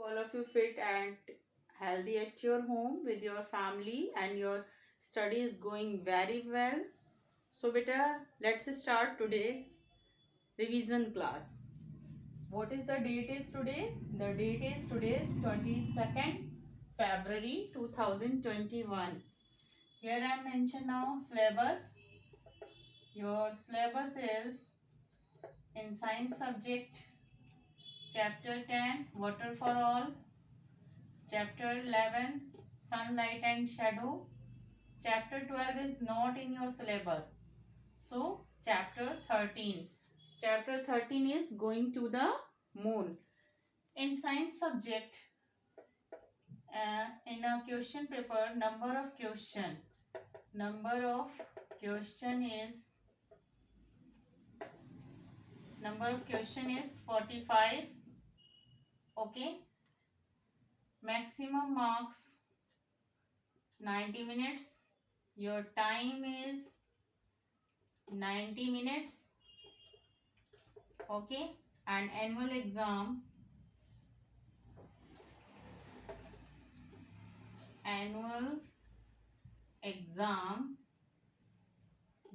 all of you fit and healthy at your home with your family and your study is going very well. So beta, let's start today's revision class. What is the date is today? The date is today 22nd February 2021. Here I mention now syllabus. Your syllabus is in science subject chapter 10 water for all, chapter 11 sunlight and shadow. Chapter 12 is not in your syllabus. So, chapter 13. Chapter 13 is going to the moon. In science subject, in a question paper, number of question. Number of question is 45. Okay. Maximum marks 90 minutes. Your time is 90 minutes. Okay. And annual exam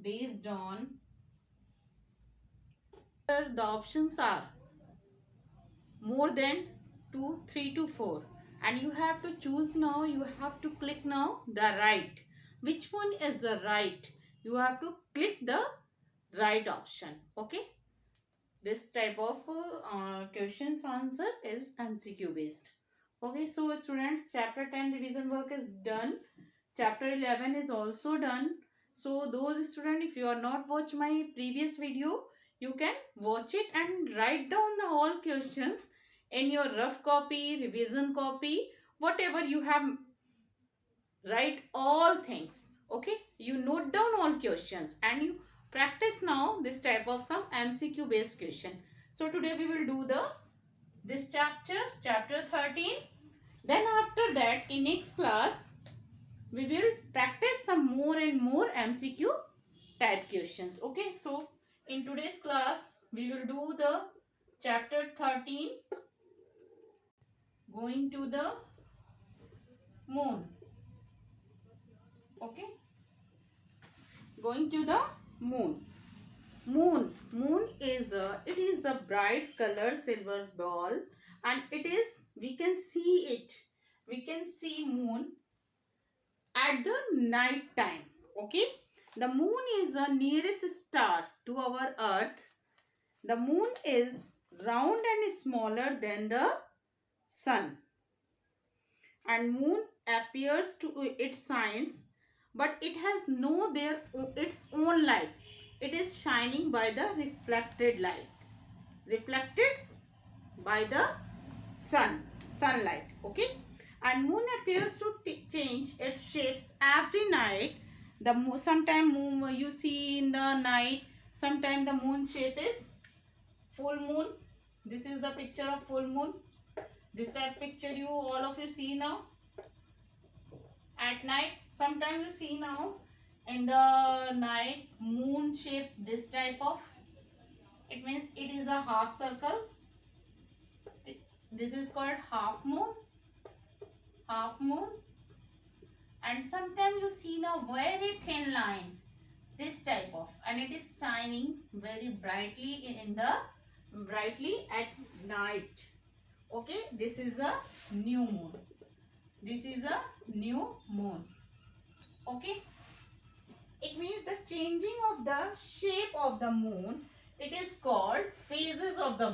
based on the options are more than 2, 3 to 4 and you have to choose now. You have to click now the right. Which one is the right? You have to click the right option. Okay. This type of questions answer is MCQ based. Okay, so students, chapter 10 revision work is done. Chapter 11 is also done. So those students, if you are not watch my previous video, you can watch it and write down the all questions in your rough copy, revision copy, whatever you have, write all things. Okay, you note down all questions and you practice now this type of some MCQ based question. So today we will do this chapter 13. Then after that in next class we will practice some more and more MCQ type questions. Okay, so in today's class we will do the chapter 13, going to the moon. Okay, going to the moon. Moon is it is a bright color silver ball and it is, we can see moon at the night time. Okay, the moon is the nearest star to our earth. The moon is round and smaller than the sun and moon appears to its signs, but it has no its own light. It is shining by the reflected by the sunlight. Okay, and moon appears to change its shapes every night. The sometime moon you see in the night, sometime the moon shape is full moon. This is the picture of full moon. This type picture you all of you see now at night. Sometime you see now in the night moon shape this type of, it means it is a half circle. This is called half moon. And sometimes you see now very thin line, this type of, and it is shining very brightly at night. Okay, this is a new moon. Okay, it means the changing of the shape of the moon. It is called phases of the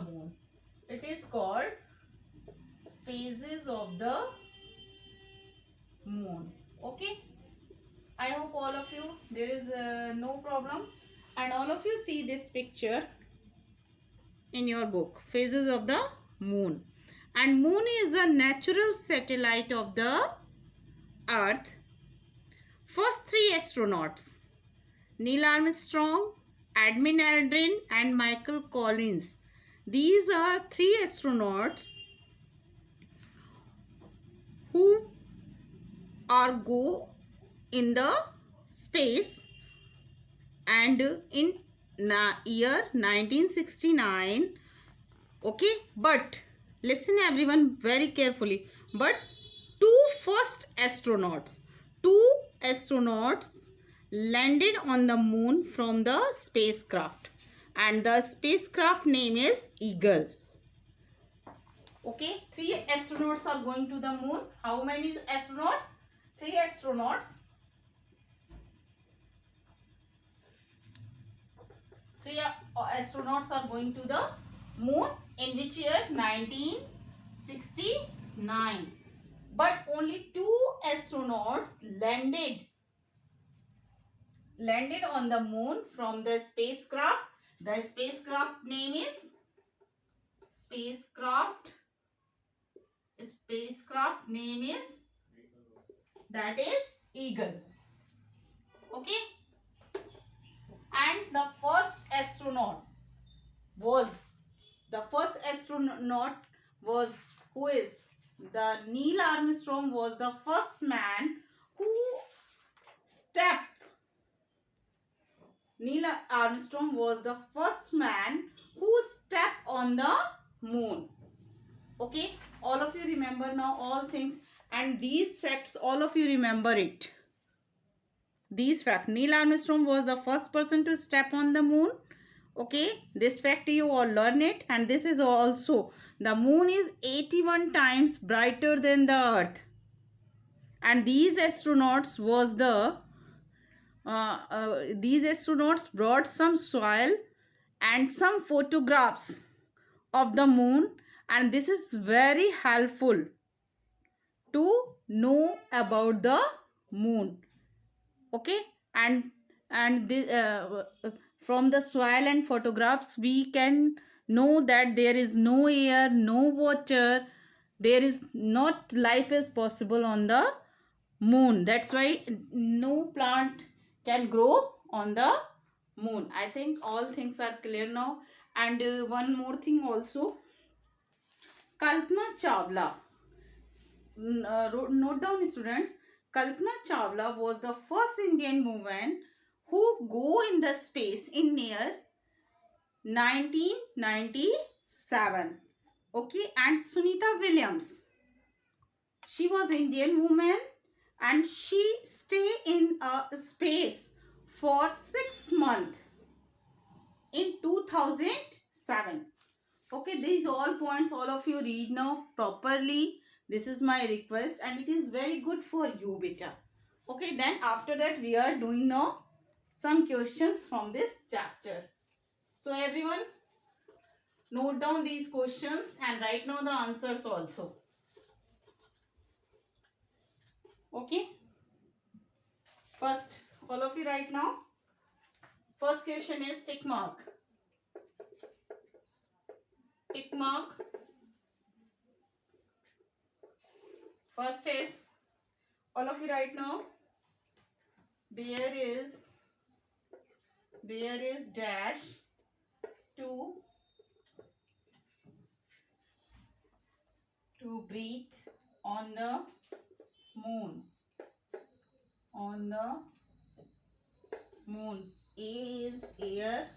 moon. Okay, I hope all of you, there is no problem, and all of you see this picture in your book, phases of the moon. And moon is a natural satellite of the earth. First three astronauts, Neil Armstrong, Edwin Aldrin and Michael Collins. These are three astronauts who are go in the space, and in year 1969. Okay, but listen everyone very carefully. But two first astronauts, two astronauts landed on the moon from the spacecraft, and the spacecraft name is Eagle. Okay, three astronauts are going to the moon. How many astronauts? Three astronauts. Three astronauts are going to the moon in which year? 1969. But only two astronauts landed on the moon from the spacecraft. The spacecraft name is that is Eagle. Okay, and the first astronaut was who is the Neil Armstrong was the first man who stepped. Neil Armstrong was the first man who stepped on the moon. Okay, all of you remember now all things, and these facts all of you remember it. These facts, Neil Armstrong was the first person to step on the moon. Okay, this fact you all learn it. And this is also, the moon is 81 times brighter than the earth, and these astronauts brought some soil and some photographs of the moon, and this is very helpful to know about the moon. Okay, and from the soil and photographs we can know that there is no air, no water, there is not life is possible on the moon. That's why no plant can grow on the moon. I think all things are clear now. And one more thing also, Kalpana Chawla. Note down, students. Kalpana Chawla was the first Indian woman who go in the space in year 1997. Okay, and Sunita Williams, she was Indian woman and she stay in space for 6 months in 2007. Okay, these all points all of you read now properly. This is my request, and it is very good for you, beta. Okay, then after that we are doing now some questions from this chapter. So everyone, note down these questions and write now the answers also. Okay, first all of you write now. First question is tick mark. Tick mark. First is, all of you write now. There is dash to breathe on the moon. On the moon. A is air,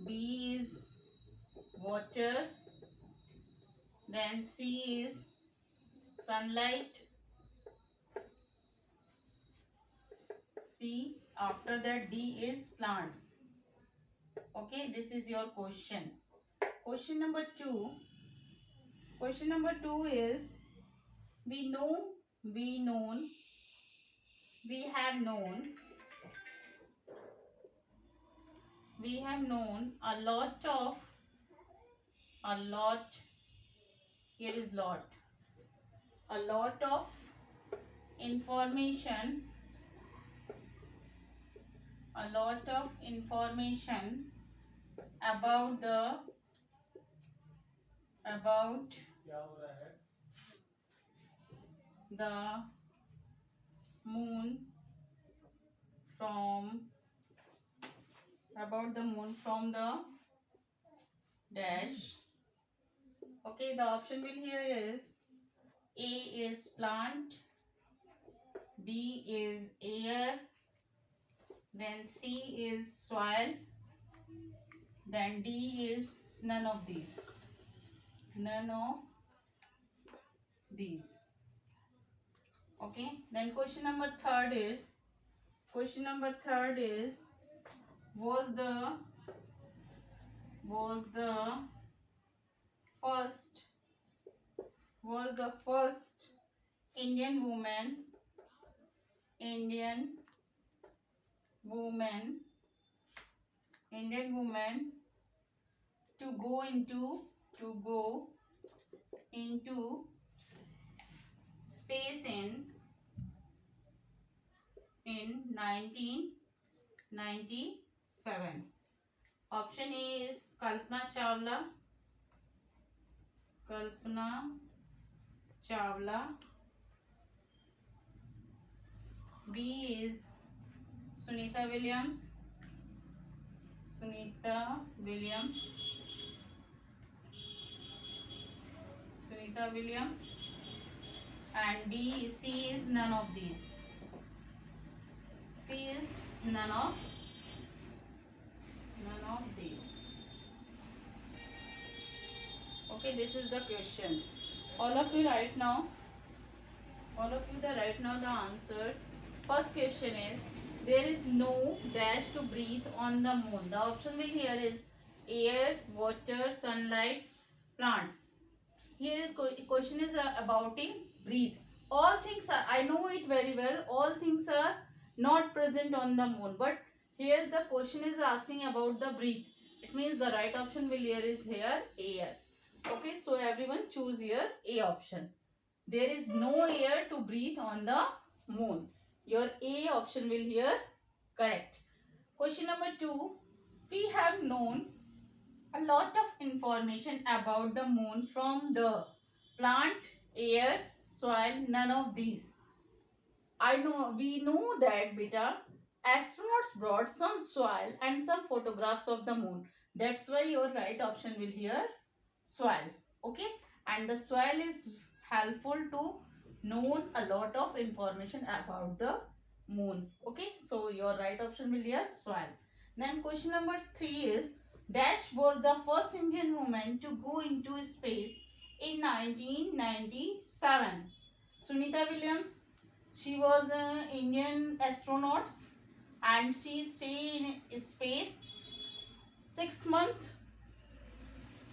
B is water, then C is sunlight, C, after that D is plants. Okay, this is your question. Question number 2. Question number 2 is, we have known a lot of information about the moon from the dash. Okay, the option will here is, A is plant, B is air, then C is soil, then D is none of these. none of these. Okay, then question number third is was the first Indian woman to go into space in 1997. Option A is Kalpana Chawla. B is Sunita Williams. And C is none of these. None of these. Okay, this is the question. All of you right now the answers. First question is, there is no dash to breathe on the moon. The option will here is air, water, sunlight, plants. Here is question is about breathe. All things are, I know it very well, all things are not present on the moon, but here the question is asking about the breathe. It means the right option will here is here air. Okay, so everyone choose here A option. There is no air to breathe on the moon. Your A option will here correct. Question number 2. We have known a lot of information about the moon from the plant, air, soil, none of these. We know that beta, astronauts brought some soil and some photographs of the moon. That's why your right option will here soil. Okay, and the soil is helpful to know a lot of information about the moon. Okay, so your right option will here soil. Then question number 3 is, dash was the first Indian woman to go into space in 1997. Sunita Williams, she was an Indian astronaut and she stayed in space 6 months.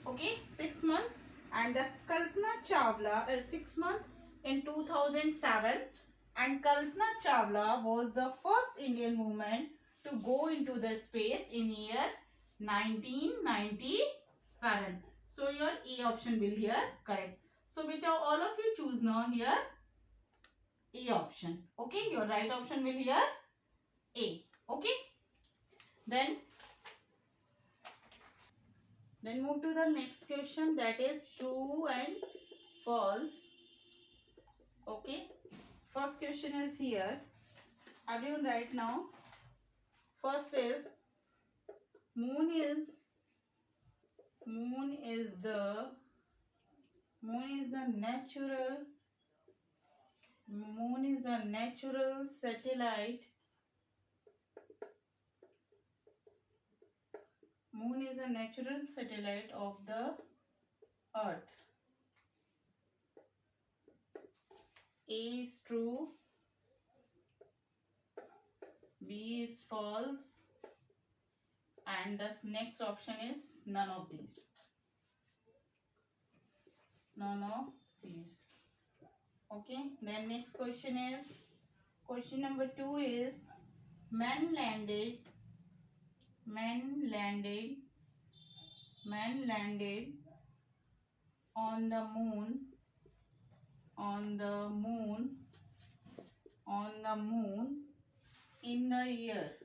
Okay, 6 months. And the Kalpana Chawla 6 months in 2007. And Kalpana Chawla was the first Indian woman to go into the space in year 1997. So your A option will here correct. So beta, all of you choose now here A option. Okay, your right option will here A. Okay, then move to the next question, that is true and false. Okay, first question is here. Everyone write now. First is, moon is the natural satellite. Moon is a natural satellite of the earth. A is true, B is false, and the next option is none of these. Okay, then next question is, question number 2 is, man landed on the moon in the year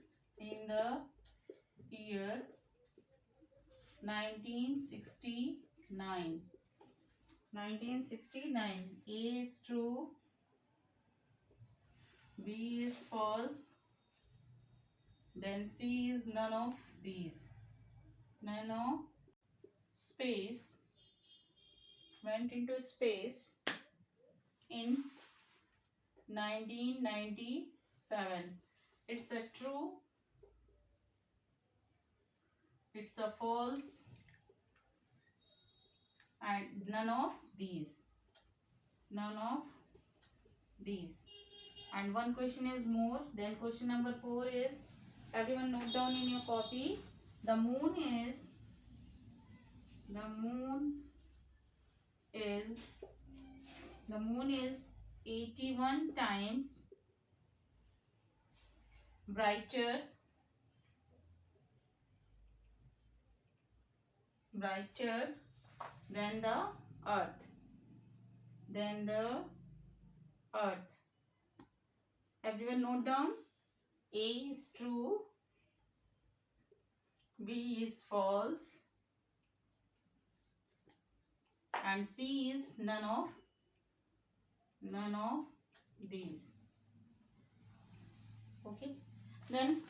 1969. A is true, B is false, then C is none of these. Space went into space in 1997. It's a true, it's a false, and none of these. None of these. And one question is more. Then question number 4 is, everyone note down in your copy. The moon is the moon is 81 times brighter than the earth. Everyone note down. A is true, B is false, and C is none of these. Okay. Then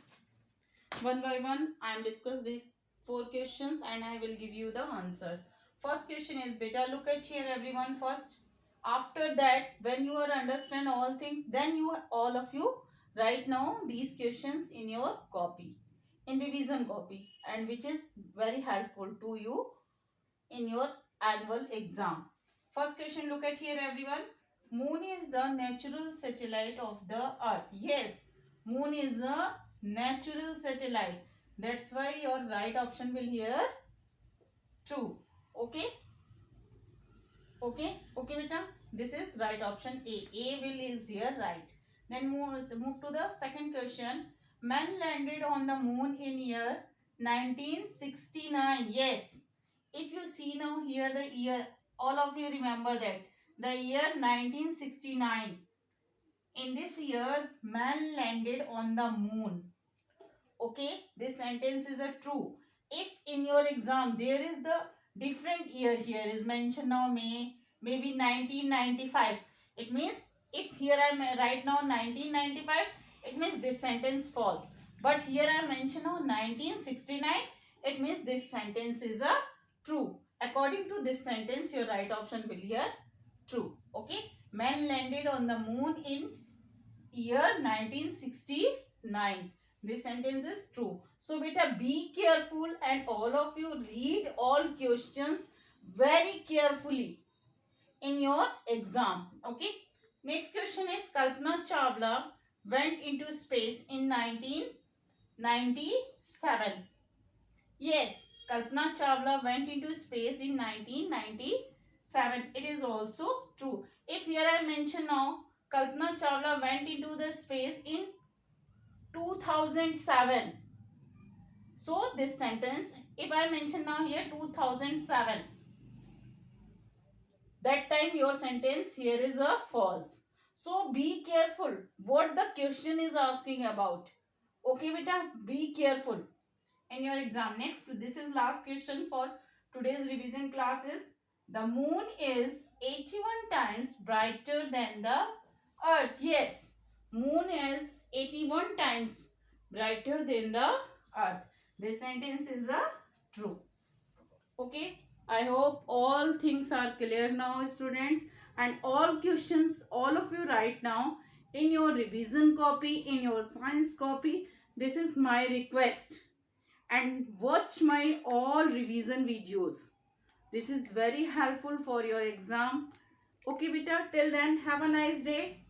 one by one I am discuss these 4 questions and I will give you the answers. First question is, beta, look at here everyone first. After that, when you are understand all things, then you all of you write now these questions in your copy, in revision copy, and which is very helpful to you in your annual exam. First question, look at here everyone. Moon is the natural satellite of the earth. Yes, moon is a natural satellite. That's why your right option will here true. Okay. Okay, beta. This is right option A. A will is here right. Then move to the second question. Man landed on the moon in year 1969. Yes. If you see now here the year, all of you remember that. The year 1969. In this year, man landed on the moon. Okay, this sentence is a true. If in your exam there is the different year here is mentioned now, maybe 1995, it means if here I am right now 1995, it means this sentence false. But here I mention now 1969, it means this sentence is a true. According to this sentence, your right option will here true. Okay, man landed on the moon in year 1969. This sentence is true. So beta, be careful and all of you read all questions very carefully in your exam. Okay. Next question is, Kalpana Chawla went into space in 1997. Yes, Kalpana Chawla went into space in 1997. It is also true. If here I mention now, Kalpana Chawla went into the space in 2007. So this sentence, if I mention now here 2007, that time your sentence here is a false. So be careful what the question is asking about. Okay beta, be careful in your exam. Next, this is last question for today's revision classes. The moon is 81 times brighter than the earth. Yes, moon is 81 times brighter than the earth. This sentence is a true. Okay, I hope all things are clear now, students, and all questions all of you write now in your revision copy, in your science copy. This is my request, and watch my all revision videos. This is very helpful for your exam. Okay beta, till then have a nice day.